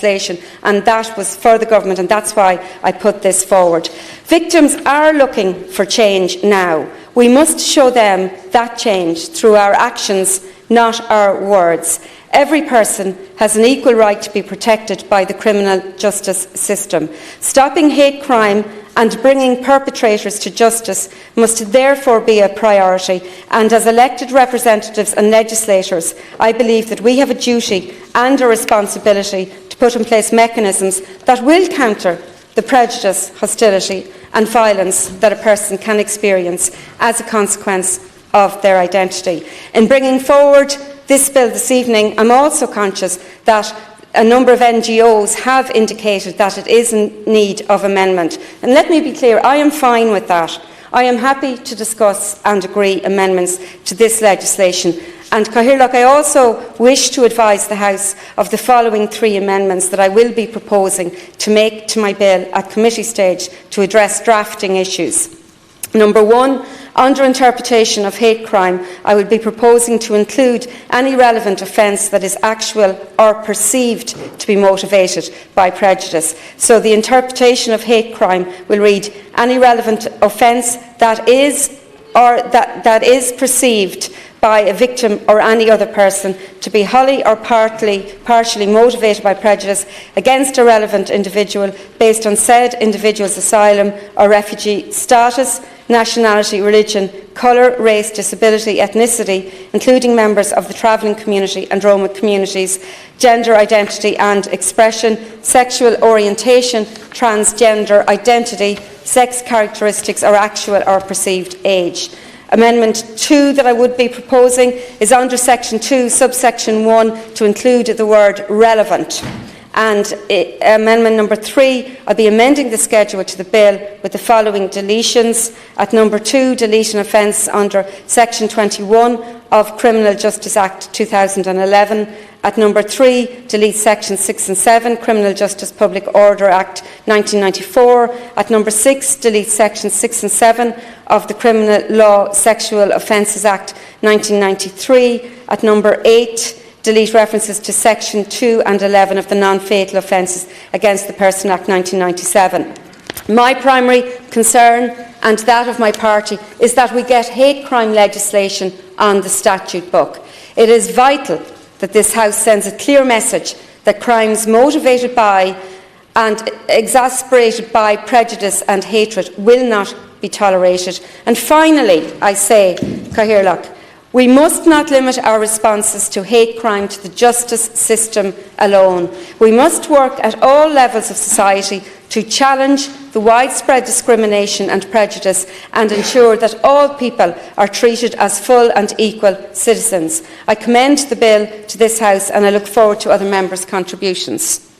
legislation, and that was for the government, and that's why I put this forward. Victims are looking for change now. We must show them that change through our actions, not our words. Every person has an equal right to be protected by the criminal justice system. Stopping hate crime and bringing perpetrators to justice must therefore be a priority, and as elected representatives and legislators, I believe that we have a duty and a responsibility to put in place mechanisms that will counter the prejudice, hostility and violence that a person can experience as a consequence of their identity. In bringing forward this bill this evening, I'm also conscious that a number of NGOs have indicated that it is in need of amendment. And let me be clear, I am fine with that. I am happy to discuss and agree amendments to this legislation. And Cathaoirleach, I also wish to advise the House of the following 3 amendments that I will be proposing to make to my bill at committee stage to address drafting issues. Number 1, under interpretation of hate crime, I would be proposing to include any relevant offence that is actual or perceived to be motivated by prejudice. So the interpretation of hate crime will read, any relevant offence that is perceived by a victim or any other person to be wholly or partially motivated by prejudice against a relevant individual based on said individual's asylum or refugee status, nationality, religion, colour, race, disability, ethnicity, including members of the travelling community and Roma communities, gender identity and expression, sexual orientation, transgender identity, sex characteristics or actual or perceived age. Amendment 2 that I would be proposing is under Section 2, subsection 1, to include the word relevant. And amendment number 3, I'll be amending the schedule to the bill with the following deletions. At number 2, delete an offence under Section 21 of Criminal Justice Act 2011. At number 3, delete Sections 6 and 7, Criminal Justice Public Order Act 1994. At number 6, delete Sections 6 and 7 of the Criminal Law Sexual Offences Act 1993. At number 8, delete references to Section 2 and 11 of the Non-Fatal Offences Against the Person Act 1997. My primary concern, and that of my party, is that we get hate crime legislation on the statute book. It is vital that this House sends a clear message that crimes motivated by and exasperated by prejudice and hatred will not be tolerated. And finally, I say, Cathaoirleach, we must not limit our responses to hate crime to the justice system alone. We must work at all levels of society to challenge the widespread discrimination and prejudice and ensure that all people are treated as full and equal citizens. I commend the bill to this House and I look forward to other members' contributions.